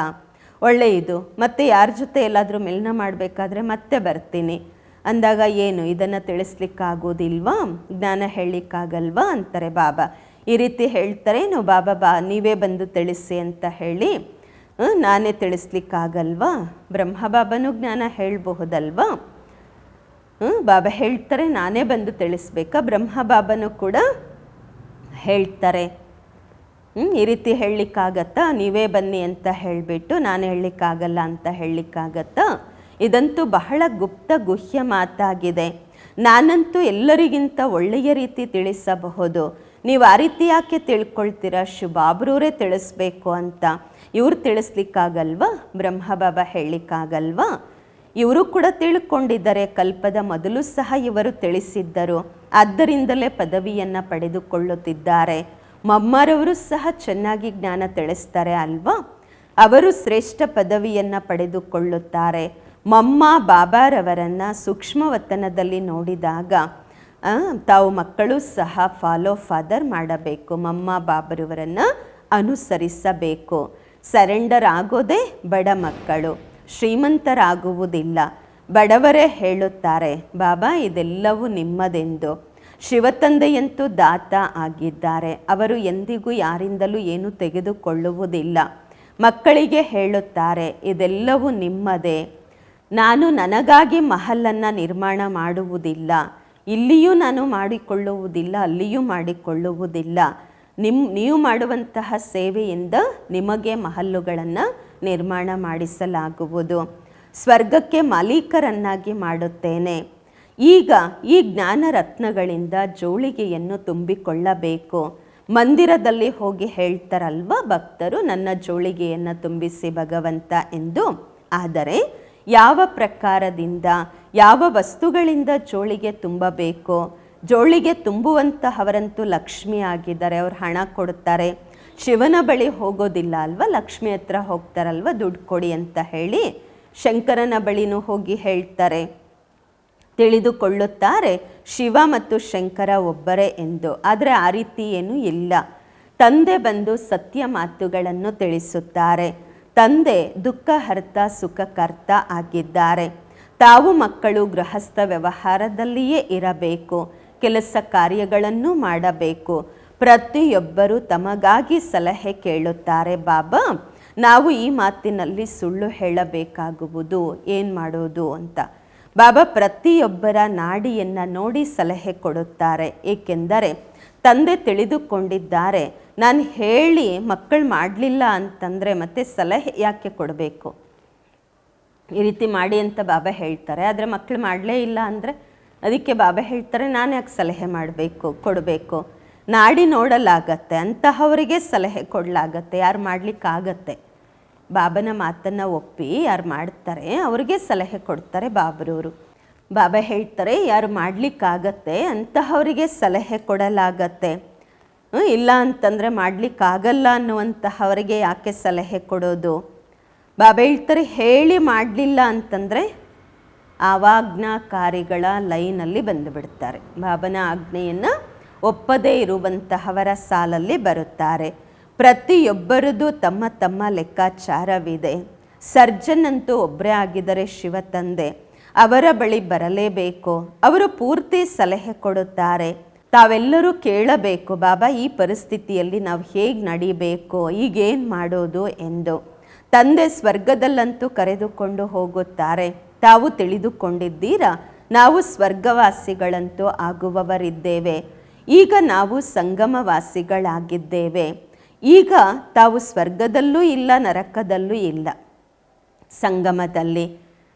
ಒಳ್ಳೆಯದು. ಮತ್ತು ಯಾರ ಜೊತೆ ಎಲ್ಲಾದರೂ ಮಿಲನ ಮಾಡಬೇಕಾದ್ರೆ ಮತ್ತೆ ಬರ್ತೀನಿ ಅಂದಾಗ ಏನು ಇದನ್ನು ತಿಳಿಸ್ಲಿಕ್ಕಾಗೋದಿಲ್ವಾ, ಜ್ಞಾನ ಹೇಳಲಿಕ್ಕಾಗಲ್ವಾ ಅಂತಾರೆ ಬಾಬಾ. ಈ ರೀತಿ ಹೇಳ್ತಾರೆ, ಬಾಬಾ ನೀವೇ ಬಂದು ತಿಳಿಸಿ ಅಂತ ಹೇಳಿ ನಾನೇ ತಿಳಿಸ್ಲಿಕ್ಕಾಗಲ್ವಾ. ಬ್ರಹ್ಮಬಾಬನೂ ಜ್ಞಾನ ಹೇಳಬಹುದಲ್ವಾ. ಬಾಬಾ ಹೇಳ್ತಾರೆ, ನಾನೇ ಬಂದು ತಿಳಿಸ್ಬೇಕಾ. ಬ್ರಹ್ಮಬಾಬನೂ ಕೂಡ ಹೇಳ್ತಾರೆ, ಈ ರೀತಿ ಹೇಳಲಿಕ್ಕಾಗತ್ತಾ, ನೀವೇ ಬನ್ನಿ ಅಂತ ಹೇಳಿಬಿಟ್ಟು ನಾನು ಹೇಳಲಿಕ್ಕಾಗಲ್ಲ ಅಂತ ಹೇಳಲಿಕ್ಕಾಗತ್ತಾ. ಇದಂತೂ ಬಹಳ ಗುಪ್ತ ಗುಹ್ಯ ಮಾತಾಗಿದೆ. ನಾನಂತೂ ಎಲ್ಲರಿಗಿಂತ ಒಳ್ಳೆಯ ರೀತಿ ತಿಳಿಸಬಹುದು. ನೀವು ಆ ರೀತಿ ಯಾಕೆ ತಿಳ್ಕೊಳ್ತೀರಾ, ಶಿವಬಾಬ್ರವರೇ ತಿಳಿಸ್ಬೇಕು ಅಂತ. ಇವ್ರು ತಿಳಿಸ್ಲಿಕ್ಕಾಗಲ್ವಾ, ಬ್ರಹ್ಮಬಾಬಾ ಹೇಳಲಿಕ್ಕಾಗಲ್ವಾ? ಇವರು ಕೂಡ ತಿಳ್ಕೊಂಡಿದ್ದಾರೆ, ಕಲ್ಪದ ಮೊದಲು ಸಹ ಇವರು ತಿಳಿಸಿದ್ದರು, ಆದ್ದರಿಂದಲೇ ಪದವಿಯನ್ನು ಪಡೆದುಕೊಳ್ಳುತ್ತಿದ್ದಾರೆ. ಮಮ್ಮರವರು ಸಹ ಚೆನ್ನಾಗಿ ಜ್ಞಾನ ತಿಳಿಸ್ತಾರೆ ಅಲ್ವಾ, ಅವರು ಶ್ರೇಷ್ಠ ಪದವಿಯನ್ನು ಪಡೆದುಕೊಳ್ಳುತ್ತಾರೆ. ಮಮ್ಮ ಬಾಬಾರವರನ್ನು ಸೂಕ್ಷ್ಮವತನದಲ್ಲಿ ನೋಡಿದಾಗ ತಾವು ಮಕ್ಕಳು ಸಹ ಫಾಲೋ ಫಾದರ್ ಮಾಡಬೇಕು, ಮಮ್ಮ ಬಾಬರವರನ್ನು ಅನುಸರಿಸಬೇಕು. ಸರೆಂಡರ್ ಆಗೋದೇ ಬಡ ಮಕ್ಕಳು, ಶ್ರೀಮಂತರಾಗುವುದಿಲ್ಲ. ಬಡವರೇ ಹೇಳುತ್ತಾರೆ, ಬಾಬಾ ಇದೆಲ್ಲವೂ ನಿಮ್ಮದೆಂದು. ಶಿವತಂದೆಯಂತೂ ದಾತ ಆಗಿದ್ದಾರೆ, ಅವರು ಎಂದಿಗೂ ಯಾರಿಂದಲೂ ಏನೂ ತೆಗೆದುಕೊಳ್ಳುವುದಿಲ್ಲ. ಮಕ್ಕಳಿಗೆ ಹೇಳುತ್ತಾರೆ, ಇದೆಲ್ಲವೂ ನಿಮ್ಮದೇ. ನಾನು ನನಗಾಗಿ ಮಹಲನ್ನು ನಿರ್ಮಾಣ ಮಾಡುವುದಿಲ್ಲ, ಇಲ್ಲಿಯೂ ನಾನು ಮಾಡಿಕೊಳ್ಳುವುದಿಲ್ಲ, ಅಲ್ಲಿಯೂ ಮಾಡಿಕೊಳ್ಳುವುದಿಲ್ಲ. ನೀವು ಮಾಡುವಂತಹ ಸೇವೆಯಿಂದ ನಿಮಗೆ ಮಹಲ್ಲುಗಳನ್ನು ನಿರ್ಮಾಣ ಮಾಡಿಸಲಾಗುವುದು. ಸ್ವರ್ಗಕ್ಕೆ ಮಾಲೀಕರನ್ನಾಗಿ ಮಾಡುತ್ತೇನೆ. ಈಗ ಈ ಜ್ಞಾನ ರತ್ನಗಳಿಂದ ಜೋಳಿಗೆಯನ್ನು ತುಂಬಿಕೊಳ್ಳಬೇಕು. ಮಂದಿರದಲ್ಲಿ ಹೋಗಿ ಹೇಳ್ತಾರಲ್ವ ಭಕ್ತರು, ನನ್ನ ಜೋಳಿಗೆಯನ್ನು ತುಂಬಿಸಿ ಭಗವಂತ ಎಂದು. ಆದರೆ ಯಾವ ಪ್ರಕಾರದಿಂದ, ಯಾವ ವಸ್ತುಗಳಿಂದ ಜೋಳಿಗೆ ತುಂಬಬೇಕು? ಜೋಳಿಗೆ ತುಂಬುವಂತಹವರಂತೂ ಲಕ್ಷ್ಮಿ ಆಗಿದ್ದಾರೆ, ಅವ್ರು ಹಣ ಕೊಡ್ತಾರೆ. ಶಿವನ ಬಳಿ ಹೋಗೋದಿಲ್ಲ ಅಲ್ವ, ಲಕ್ಷ್ಮಿ ಹತ್ರ ಹೋಗ್ತಾರಲ್ವ, ದುಡ್ಡು ಕೊಡಿ ಅಂತ ಹೇಳಿ. ಶಂಕರನ ಬಳಿನೂ ಹೋಗಿ ಹೇಳ್ತಾರೆ, ತಿಳಿದುಕೊಳ್ಳುತ್ತಾರೆ ಶಿವ ಮತ್ತು ಶಂಕರ ಒಬ್ಬರೇ ಎಂದು. ಆದರೆ ಆ ರೀತಿ ಏನೂ ಇಲ್ಲ. ತಂದೆ ಬಂದು ಸತ್ಯ ಮಾತುಗಳನ್ನು ತಿಳಿಸುತ್ತಾರೆ. ತಂದೆ ದುಃಖಹರ್ತ ಸುಖಕರ್ತ ಆಗಿದ್ದಾರೆ. ತಾವು ಮಕ್ಕಳು ಗೃಹಸ್ಥ ವ್ಯವಹಾರದಲ್ಲಿಯೇ ಇರಬೇಕು, ಕೆಲಸ ಕಾರ್ಯಗಳನ್ನು ಮಾಡಬೇಕು. ಪ್ರತಿಯೊಬ್ಬರೂ ತಮಗಾಗಿ ಸಲಹೆ ಕೇಳುತ್ತಾರೆ, ಬಾಬಾ ನಾವು ಈ ಮಾತಿನಲ್ಲಿ ಸುಳ್ಳು ಹೇಳಬೇಕಾಗುವುದು, ಏನು ಮಾಡೋದು ಅಂತ. ಬಾಬಾ ಪ್ರತಿಯೊಬ್ಬರ ನಾಡಿಯನ್ನು ನೋಡಿ ಸಲಹೆ ಕೊಡುತ್ತಾರೆ. ಏಕೆಂದರೆ ತಂದೆ ತಿಳಿದುಕೊಂಡಿದ್ದಾರೆ, ನಾನು ಹೇಳಿ ಮಕ್ಕಳು ಮಾಡಲಿಲ್ಲ ಅಂತಂದರೆ ಮತ್ತೆ ಸಲಹೆ ಯಾಕೆ ಕೊಡಬೇಕು, ಈ ರೀತಿ ಮಾಡಿ ಅಂತ ಬಾಬಾ ಹೇಳ್ತಾರೆ. ಆದರೆ ಮಕ್ಕಳು ಮಾಡಲೇ ಇಲ್ಲ ಅಂದರೆ ಅದಕ್ಕೆ ಬಾಬಾ ಹೇಳ್ತಾರೆ, ನಾನು ಯಾಕೆ ಸಲಹೆ ಕೊಡಬೇಕು. ನಾಡಿ ನೋಡಲಾಗತ್ತೆ, ಅಂತಹವರಿಗೆ ಸಲಹೆ ಕೊಡಲಾಗತ್ತೆ. ಯಾರು ಮಾಡಲಿಕ್ಕಾಗತ್ತೆ, ಬಾಬನ ಮಾತನ್ನು ಒಪ್ಪಿ ಯಾರು ಮಾಡ್ತಾರೆ ಅವ್ರಿಗೆ ಸಲಹೆ ಕೊಡ್ತಾರೆ ಬಾಬ್ರವರು. ಬಾಬಾ ಹೇಳ್ತಾರೆ, ಯಾರು ಮಾಡಲಿಕ್ಕಾಗತ್ತೆ ಅಂತಹವರಿಗೆ ಸಲಹೆ ಕೊಡಲಾಗತ್ತೆ. ಇಲ್ಲ ಅಂತಂದರೆ ಮಾಡಲಿಕ್ಕಾಗಲ್ಲ ಅನ್ನುವಂತಹವರಿಗೆ ಯಾಕೆ ಸಲಹೆ ಕೊಡೋದು. ಬಾಬಾ ಹೇಳ್ತಾರೆ, ಹೇಳಿ ಮಾಡಲಿಲ್ಲ ಅಂತಂದರೆ ಅವಾಜ್ಞಾಕಾರಿಗಳ ಲೈನಲ್ಲಿ ಬಂದುಬಿಡ್ತಾರೆ. ಬಾಬನ ಆಜ್ಞೆಯನ್ನು ಒಪ್ಪದೇ ಇರುವಂತಹವರ ಸಾಲಲ್ಲಿ ಬರುತ್ತಾರೆ. ಪ್ರತಿಯೊಬ್ಬರದು ತಮ್ಮ ತಮ್ಮ ಲೆಕ್ಕಾಚಾರವಿದೆ. ಸರ್ಜನ್ ಅಂತೂ ಒಬ್ಬರೇ ಆಗಿದ್ದಾರೆ, ಶಿವ ತಂದೆ. ಅವರ ಬಳಿ ಬರಲೇಬೇಕು. ಅವರು ಪೂರ್ತಿ ಸಲಹೆ ಕೊಡುತ್ತಾರೆ. ತಾವೆಲ್ಲರೂ ಕೇಳಬೇಕು, ಬಾಬಾ ಈ ಪರಿಸ್ಥಿತಿಯಲ್ಲಿ ನಾವು ಹೇಗೆ ನಡಿಬೇಕು, ಈಗೇನು ಮಾಡೋದು ಎಂದು. ತಂದೆ ಸ್ವರ್ಗದಲ್ಲಂತೂ ಕರೆದುಕೊಂಡು ಹೋಗುತ್ತಾರೆ. ತಾವು ತಿಳಿದುಕೊಂಡಿದ್ದೀರಾ, ನಾವು ಸ್ವರ್ಗವಾಸಿಗಳಂತೂ ಆಗುವವರಿದ್ದೇವೆ. ಈಗ ನಾವು ಸಂಗಮವಾಸಿಗಳಾಗಿದ್ದೇವೆ. ಈಗ ತಾವು ಸ್ವರ್ಗದಲ್ಲೂ ಇಲ್ಲ, ನರಕದಲ್ಲೂ ಇಲ್ಲ, ಸಂಗಮದಲ್ಲಿ.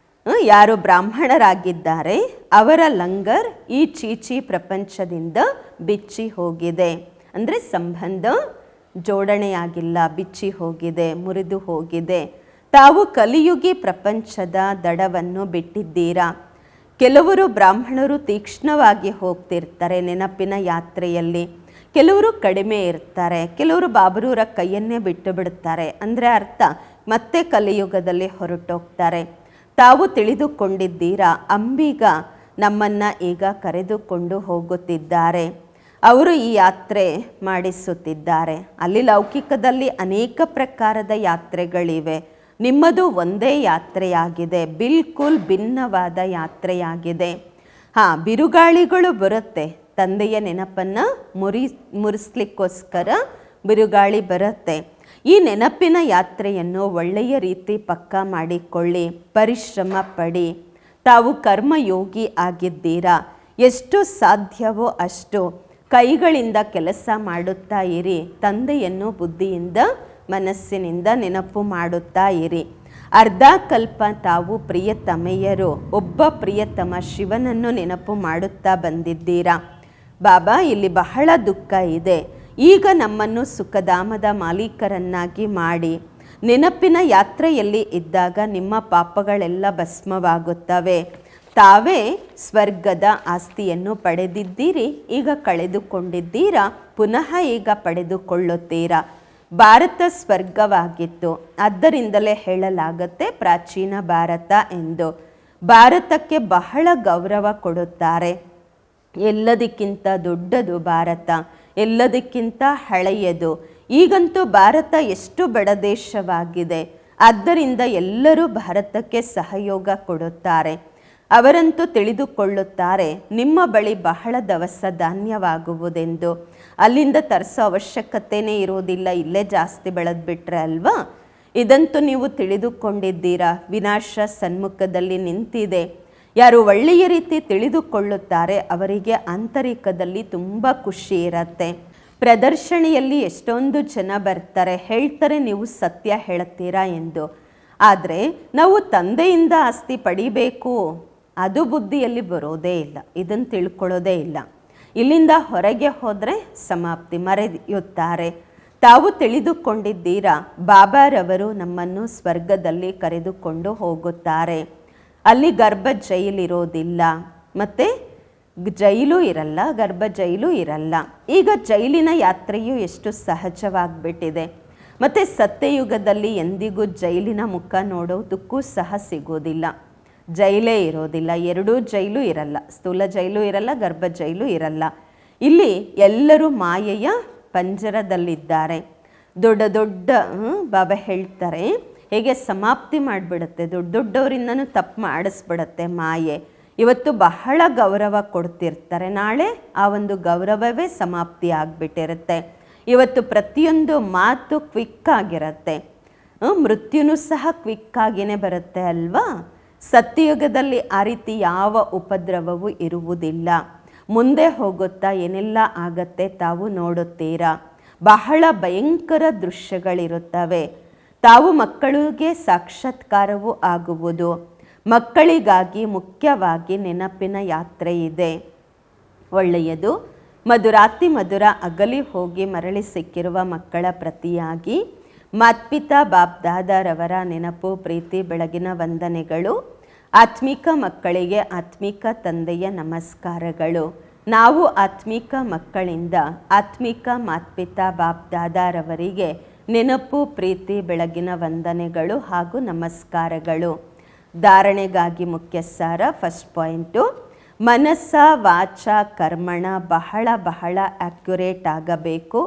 ಯಾರು ಬ್ರಾಹ್ಮಣರಾಗಿದ್ದಾರೆ ಅವರ ಲಂಗರ್ ಈ ಚೀಚಿ ಪ್ರಪಂಚದಿಂದ ಬಿಚ್ಚಿ ಹೋಗಿದೆ. ಅಂದರೆ ಸಂಬಂಧ ಜೋಡಣೆಯಾಗಿಲ್ಲ, ಬಿಚ್ಚಿ ಹೋಗಿದೆ, ಮುರಿದು ಹೋಗಿದೆ. ತಾವು ಕಲಿಯುಗಿ ಪ್ರಪಂಚದ ದಡವನ್ನು ಬಿಟ್ಟಿದ್ದೀರಾ. ಕೆಲವರು ಬ್ರಾಹ್ಮಣರು ತೀಕ್ಷ್ಣವಾಗಿ ಹೋಗ್ತಿರ್ತಾರೆ ನೆನಪಿನ ಯಾತ್ರೆಯಲ್ಲಿ, ಕೆಲವರು ಕಡಿಮೆ ಇರ್ತಾರೆ, ಕೆಲವರು ಬಾಬರೂರ ಕೈಯನ್ನೇ ಬಿಟ್ಟು ಬಿಡುತ್ತಾರೆ. ಅಂದರೆ ಅರ್ಥ ಮತ್ತೆ ಕಲಿಯುಗದಲ್ಲಿ ಹೊರಟೋಗ್ತಾರೆ. ತಾವು ತಿಳಿದುಕೊಂಡಿದ್ದೀರಾ, ಅಂಬಿಗ ನಮ್ಮನ್ನು ಈಗ ಕರೆದುಕೊಂಡು ಹೋಗುತ್ತಿದ್ದಾರೆ. ಅವರು ಈ ಯಾತ್ರೆ ಮಾಡಿಸುತ್ತಿದ್ದಾರೆ. ಅಲ್ಲಿ ಲೌಕಿಕದಲ್ಲಿ ಅನೇಕ ಪ್ರಕಾರದ ಯಾತ್ರೆಗಳಿವೆ. ನಿಮ್ಮದು ಒಂದೇ ಯಾತ್ರೆಯಾಗಿದೆ, ಬಿಲ್ಕುಲ್ ಭಿನ್ನವಾದ ಯಾತ್ರೆಯಾಗಿದೆ. ಬಿರುಗಾಳಿಗಳು ಬರುತ್ತೆ, ತಂದೆಯ ನೆನಪನ್ನು ಮುರಿಸ್ಲಿಕ್ಕೋಸ್ಕರ ಬಿರುಗಾಳಿ ಬರುತ್ತೆ. ಈ ನೆನಪಿನ ಯಾತ್ರೆಯನ್ನು ಒಳ್ಳೆಯ ರೀತಿ ಪಕ್ಕಾ ಮಾಡಿಕೊಳ್ಳಿ, ಪರಿಶ್ರಮ ಪಡಿ. ತಾವು ಕರ್ಮಯೋಗಿ ಆಗಿದ್ದೀರಾ. ಎಷ್ಟು ಸಾಧ್ಯವೋ ಅಷ್ಟು ಕೈಗಳಿಂದ ಕೆಲಸ ಮಾಡುತ್ತಾ ಇರಿ. ತಂದೆಯನ್ನು ಬುದ್ಧಿಯಿಂದ ಮನಸ್ಸಿನಿಂದ ನೆನಪು ಮಾಡುತ್ತಾ ಇರಿ. ಅರ್ಧ ಕಲ್ಪ ತಾವು ಪ್ರಿಯತಮೆಯರು, ಒಬ್ಬ ಪ್ರಿಯತಮ ಶಿವನನ್ನು ನೆನಪು ಮಾಡುತ್ತಾ ಬಂದಿದ್ದೀರಾ. ಬಾಬಾ, ಇಲ್ಲಿ ಬಹಳ ದುಃಖ ಇದೆ. ಈಗ ನಮ್ಮನ್ನು ಸುಖಧಾಮದ ಮಾಲೀಕರನ್ನಾಗಿ ಮಾಡಿ. ನೆನಪಿನ ಯಾತ್ರೆಯಲ್ಲಿ ಇದ್ದಾಗ ನಿಮ್ಮ ಪಾಪಗಳೆಲ್ಲ ಭಸ್ಮವಾಗುತ್ತವೆ. ತಾವೇ ಸ್ವರ್ಗದ ಆಸ್ತಿಯನ್ನು ಪಡೆದಿದ್ದೀರಿ, ಈಗ ಕಳೆದುಕೊಂಡಿದ್ದೀರಾ, ಪುನಃ ಈಗ ಪಡೆದುಕೊಳ್ಳುತ್ತೀರಾ. ಭಾರತ ಸ್ವರ್ಗವಾಗಿತ್ತು, ಆದ್ದರಿಂದಲೇ ಹೇಳಲಾಗುತ್ತೆ ಪ್ರಾಚೀನ ಭಾರತ ಎಂದು. ಭಾರತಕ್ಕೆ ಬಹಳ ಗೌರವ ಕೊಡುತ್ತಾರೆ. ಎಲ್ಲದಕ್ಕಿಂತ ದೊಡ್ಡದು ಭಾರತ, ಎಲ್ಲದಕ್ಕಿಂತ ಹಳೆಯದು. ಈಗಂತೂ ಭಾರತ ಎಷ್ಟು ಬಡ ದೇಶವಾಗಿದೆ, ಆದ್ದರಿಂದ ಎಲ್ಲರೂ ಭಾರತಕ್ಕೆ ಸಹಯೋಗ ಕೊಡುತ್ತಾರೆ. ಅವರಂತೂ ತಿಳಿದುಕೊಳ್ಳುತ್ತಾರೆ ನಿಮ್ಮ ಬಳಿ ಬಹಳ ದವಸ ಧಾನ್ಯವಾಗುವುದೆಂದು. ಅಲ್ಲಿಂದ ತರಿಸೋ ಅವಶ್ಯಕತೆಯೇ ಇರುವುದಿಲ್ಲ, ಇಲ್ಲೇ ಜಾಸ್ತಿ ಬೆಳೆದ್ಬಿಟ್ರೆ ಅಲ್ವಾ. ಇದಂತೂ ನೀವು ತಿಳಿದುಕೊಂಡಿದ್ದೀರಾ. ವಿನಾಶ ಸನ್ಮುಖದಲ್ಲಿ ನಿಂತಿದೆ. ಯಾರು ಒಳ್ಳೆಯ ರೀತಿ ತಿಳಿದುಕೊಳ್ಳುತ್ತಾರೆ ಅವರಿಗೆ ಆಂತರಿಕದಲ್ಲಿ ತುಂಬ ಖುಷಿ ಇರುತ್ತೆ. ಪ್ರದರ್ಶನೆಯಲ್ಲಿ ಎಷ್ಟೊಂದು ಜನ ಬರ್ತಾರೆ, ಹೇಳ್ತಾರೆ ನೀವು ಸತ್ಯ ಹೇಳ್ತೀರಾ ಎಂದು. ಆದರೆ ನಾವು ತಂದೆಯಿಂದ ಆಸ್ತಿ ಪಡಿಬೇಕು, ಅದು ಬುದ್ಧಿಯಲ್ಲಿ ಬರೋದೇ ಇಲ್ಲ, ಇದನ್ನು ತಿಳ್ಕೊಳ್ಳೋದೇ ಇಲ್ಲ. ಇಲ್ಲಿಂದ ಹೊರಗೆ ಹೋದರೆ ಸಮಾಪ್ತಿ, ಮರೆಯುತ್ತಾರೆ. ತಾವು ತಿಳಿದುಕೊಂಡಿದ್ದೀರಾ, ಬಾಬಾರವರು ನಮ್ಮನ್ನು ಸ್ವರ್ಗದಲ್ಲಿ ಕರೆದುಕೊಂಡು ಹೋಗುತ್ತಾರೆ. ಅಲ್ಲಿ ಗರ್ಭ ಜೈಲಿರೋದಿಲ್ಲ, ಮತ್ತು ಜೈಲು ಇರಲ್ಲ, ಗರ್ಭ ಜೈಲು ಇರಲ್ಲ. ಈಗ ಜೈಲಿನ ಯಾತ್ರೆಯು ಎಷ್ಟು ಸಹಜವಾಗಿಬಿಟ್ಟಿದೆ. ಮತ್ತು ಸತ್ಯಯುಗದಲ್ಲಿ ಎಂದಿಗೂ ಜೈಲಿನ ಮುಖ ನೋಡೋದಕ್ಕೂ ಸಹ ಸಿಗೋದಿಲ್ಲ. ಜೈಲೇ ಇರೋದಿಲ್ಲ, ಎರಡೂ ಜೈಲು ಇರಲ್ಲ, ಸ್ಥೂಲ ಜೈಲು ಇರಲ್ಲ, ಗರ್ಭ ಜೈಲು ಇರಲ್ಲ. ಇಲ್ಲಿ ಎಲ್ಲರೂ ಮಾಯೆಯ ಪಂಜರದಲ್ಲಿದ್ದಾರೆ. ದೊಡ್ಡ ದೊಡ್ಡ ಬಾಬಾ ಹೇಳ್ತಾರೆ ಹೇಗೆ ಸಮಾಪ್ತಿ ಮಾಡಿಬಿಡುತ್ತೆ, ದೊಡ್ಡ ದೊಡ್ಡವರಿಂದನೂ ತಪ್ಪು ಮಾಡಿಸ್ಬಿಡುತ್ತೆ ಮಾಯೆ. ಇವತ್ತು ಬಹಳ ಗೌರವ ಕೊಡ್ತಿರ್ತಾರೆ, ನಾಳೆ ಆ ಒಂದು ಗೌರವವೇ ಸಮಾಪ್ತಿ ಆಗಿಬಿಟ್ಟಿರುತ್ತೆ. ಇವತ್ತು ಪ್ರತಿಯೊಂದು ಮಾತು ಕ್ವಿಕ್ ಆಗಿರುತ್ತೆ, ಮೃತ್ಯುನೂ ಸಹ ಕ್ವಿಕ್ಕಾಗಿಯೇ ಬರುತ್ತೆ ಅಲ್ವಾ. ಸತ್ಯಯುಗದಲ್ಲಿ ಆ ರೀತಿ ಯಾವ ಉಪದ್ರವವೂ ಇರುವುದಿಲ್ಲ. ಮುಂದೆ ಹೋಗುತ್ತಾ ಏನೆಲ್ಲ ಆಗತ್ತೆ ತಾವು ನೋಡುತ್ತೀರಾ. ಬಹಳ ಭಯಂಕರ ದೃಶ್ಯಗಳಿರುತ್ತವೆ. ತಾವು ಮಕ್ಕಳಿಗೆ ಸಾಕ್ಷಾತ್ಕಾರವೂ ಆಗುವುದು. ಮಕ್ಕಳಿಗಾಗಿ ಮುಖ್ಯವಾಗಿ ನೆನಪಿನ ಯಾತ್ರೆ ಇದೆ. ಒಳ್ಳೆಯದು. ಮಧುರಾತಿ ಮಧುರ ಅಗಲಿ ಹೋಗಿ ಮರಳಿ ಸಿಕ್ಕಿರುವ ಮಕ್ಕಳ ಪ್ರತಿಯಾಗಿ ಮಾತ್ಪಿತಾ ಬಾಪ್ ದಾದಾರವರ ನೆನಪು, ಪ್ರೀತಿ, ಬೆಳಗಿನ ವಂದನೆಗಳು. ಆತ್ಮಿಕ ಮಕ್ಕಳಿಗೆ ಆತ್ಮಿಕ ತಂದೆಯ ನಮಸ್ಕಾರಗಳು. ನಾವು ಆತ್ಮಿಕ ಮಕ್ಕಳಿಂದ ಆತ್ಮಿಕ ಮಾತ್ಪಿತಾ ಬಾಪ್ ದಾದಾರವರಿಗೆ ನೆನಪು, ಪ್ರೀತಿ, ಬೆಳಗಿನ ವಂದನೆಗಳು ಹಾಗೂ ನಮಸ್ಕಾರಗಳು. ಧಾರಣೆಗಾಗಿ ಮುಖ್ಯ ಸಾರ. ಫಸ್ಟ್ ಪಾಯಿಂಟು, ಮನಸ್ಸ ವಾಚ ಕರ್ಮಣ ಬಹಳ ಬಹಳ ಆಕ್ಯುರೇಟ್ ಆಗಬೇಕು.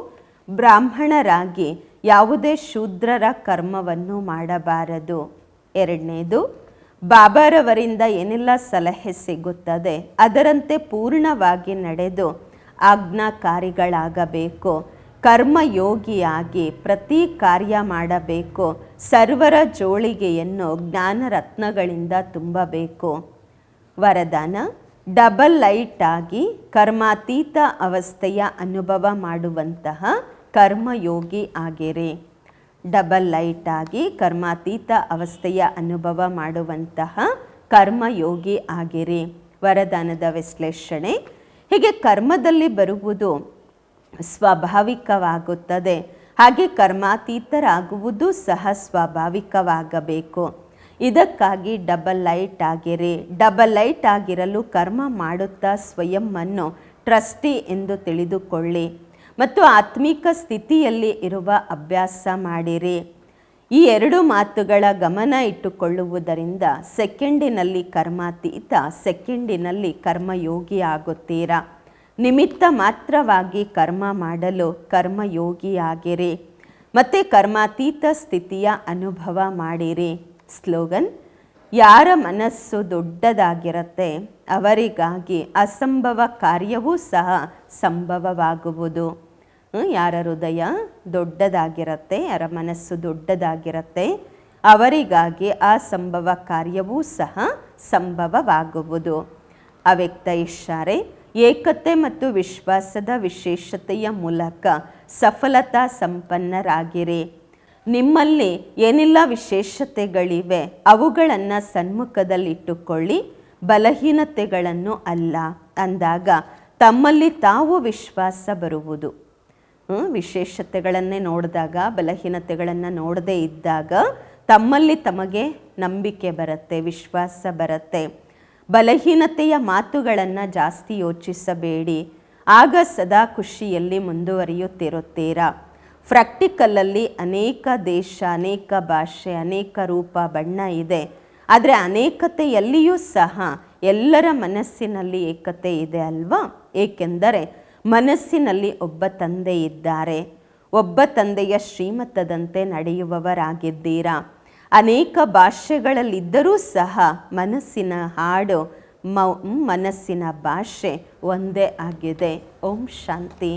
ಬ್ರಾಹ್ಮಣರಾಗಿ ಯಾವುದೇ ಶೂದ್ರರ ಕರ್ಮವನ್ನು ಮಾಡಬಾರದು. ಎರಡನೇದು, ಬಾಬಾರವರಿಂದ ಏನೆಲ್ಲ ಸಲಹೆ ಸಿಗುತ್ತದೆ ಅದರಂತೆ ಪೂರ್ಣವಾಗಿ ನಡೆದು ಆಜ್ಞಾಕಾರಿಗಳಾಗಬೇಕು. ಕರ್ಮಯೋಗಿಯಾಗಿ ಪ್ರತಿ ಕಾರ್ಯ ಮಾಡಬೇಕು. ಸರ್ವರ ಜೋಳಿಗೆಯನ್ನು ಜ್ಞಾನ ರತ್ನಗಳಿಂದ ತುಂಬಬೇಕು. ವರದಾನ, ಡಬಲ್ ಲೈಟ್ ಆಗಿ ಕರ್ಮಾತೀತ ಅವಸ್ಥೆಯ ಅನುಭವ ಮಾಡುವಂತಹ ಕರ್ಮಯೋಗಿ ಆಗಿರಿ. ಡಬಲ್ ಲೈಟ್ ಆಗಿ ಕರ್ಮಾತೀತ ಅವಸ್ಥೆಯ ಅನುಭವ ಮಾಡುವಂತಹ ಕರ್ಮಯೋಗಿ ಆಗಿರಿ. ವರದಾನದ ವಿಶ್ಲೇಷಣೆ. ಹೀಗೆ ಕರ್ಮದಲ್ಲಿ ಬರುವುದು ಸ್ವಾಭಾವಿಕವಾಗುತ್ತದೆ, ಹಾಗೆ ಕರ್ಮಾತೀತರಾಗುವುದು ಸಹ ಸ್ವಾಭಾವಿಕವಾಗಬೇಕು. ಇದಕ್ಕಾಗಿ ಡಬಲ್ ಲೈಟ್ ಆಗಿರಿ. ಡಬಲ್ ಲೈಟ್ ಆಗಿರಲು ಕರ್ಮ ಮಾಡುತ್ತಾ ಸ್ವಯಂವನ್ನು ಟ್ರಸ್ಟಿ ಎಂದು ತಿಳಿದುಕೊಳ್ಳಿ ಮತ್ತು ಆತ್ಮಿಕ ಸ್ಥಿತಿಯಲ್ಲಿ ಇರುವ ಅಭ್ಯಾಸ ಮಾಡಿರಿ. ಈ ಎರಡು ಮಾತುಗಳ ಗಮನ ಇಟ್ಟುಕೊಳ್ಳುವುದರಿಂದ ಸೆಕೆಂಡಿನಲ್ಲಿ ಕರ್ಮಾತೀತ, ಸೆಕೆಂಡಿನಲ್ಲಿ ಕರ್ಮಯೋಗಿ ಆಗುತ್ತೀರಾ. ನಿಮಿತ್ತ ಮಾತ್ರವಾಗಿ ಕರ್ಮ ಮಾಡಲು ಕರ್ಮಯೋಗಿಯಾಗಿರಿ ಮತ್ತು ಕರ್ಮಾತೀತ ಸ್ಥಿತಿಯ ಅನುಭವ ಮಾಡಿರಿ. ಸ್ಲೋಗನ್, ಯಾರ ಮನಸ್ಸು ದೊಡ್ಡದಾಗಿರುತ್ತೆ ಅವರಿಗಾಗಿ ಅಸಂಭವ ಕಾರ್ಯವೂ ಸಹ ಸಂಭವವಾಗುವುದು. ಯಾರ ಹೃದಯ ದೊಡ್ಡದಾಗಿರುತ್ತೆ, ಯಾರ ಮನಸ್ಸು ದೊಡ್ಡದಾಗಿರುತ್ತೆ ಅವರಿಗಾಗಿ ಅಸಂಭವ ಕಾರ್ಯವೂ ಸಹ ಸಂಭವವಾಗುವುದು. ಅವ್ಯಕ್ತ ಇಶಾರೆ. ಏಕತೆ ಮತ್ತು ವಿಶ್ವಾಸದ ವಿಶೇಷತೆಯ ಮೂಲಕ ಸಫಲತಾ ಸಂಪನ್ನರಾಗಿರಿ. ನಿಮ್ಮಲ್ಲಿ ಏನೆಲ್ಲ ವಿಶೇಷತೆಗಳಿವೆ ಅವುಗಳನ್ನು ಸನ್ಮುಖದಲ್ಲಿಟ್ಟುಕೊಳ್ಳಿ, ಬಲಹೀನತೆಗಳನ್ನು ಅಲ್ಲ. ಅಂದಾಗ ತಮ್ಮಲ್ಲಿ ತಾವು ವಿಶ್ವಾಸ ಬರುವುದು. ವಿಶೇಷತೆಗಳನ್ನೇ ನೋಡಿದಾಗ, ಬಲಹೀನತೆಗಳನ್ನು ನೋಡದೇ ಇದ್ದಾಗ ತಮ್ಮಲ್ಲಿ ತಮಗೆ ನಂಬಿಕೆ ಬರುತ್ತೆ, ವಿಶ್ವಾಸ ಬರುತ್ತೆ. ಬಲಹೀನತೆಯ ಮಾತುಗಳನ್ನು ಜಾಸ್ತಿ ಯೋಚಿಸಬೇಡಿ, ಆಗ ಸದಾ ಖುಷಿಯಲ್ಲಿ ಮುಂದುವರಿಯುತ್ತಿರುತ್ತೀರಾ. ಪ್ರಾಕ್ಟಿಕಲಲ್ಲಿ ಅನೇಕ ದೇಶ, ಅನೇಕ ಭಾಷೆ, ಅನೇಕ ರೂಪ, ಬಣ್ಣ ಇದೆ. ಆದರೆ ಅನೇಕತೆಯಲ್ಲಿಯೂ ಸಹ ಎಲ್ಲರ ಮನಸ್ಸಿನಲ್ಲಿ ಏಕತೆ ಇದೆ ಅಲ್ವಾ? ಏಕೆಂದರೆ ಮನಸ್ಸಿನಲ್ಲಿ ಒಬ್ಬ ತಂದೆ ಇದ್ದಾರೆ. ಒಬ್ಬ ತಂದೆಯ ಶ್ರೀಮತದಂತೆ ನಡೆಯುವವರಾಗಿದ್ದೀರಾ. ಅನೇಕ ಭಾಷೆಗಳಲ್ಲಿದ್ದರೂ ಸಹ ಮನಸ್ಸಿನ ಹಾಡು, ಮನಸ್ಸಿನ ಭಾಷೆ ಒಂದೇ ಆಗಿದೆ. ಓಂ ಶಾಂತಿ.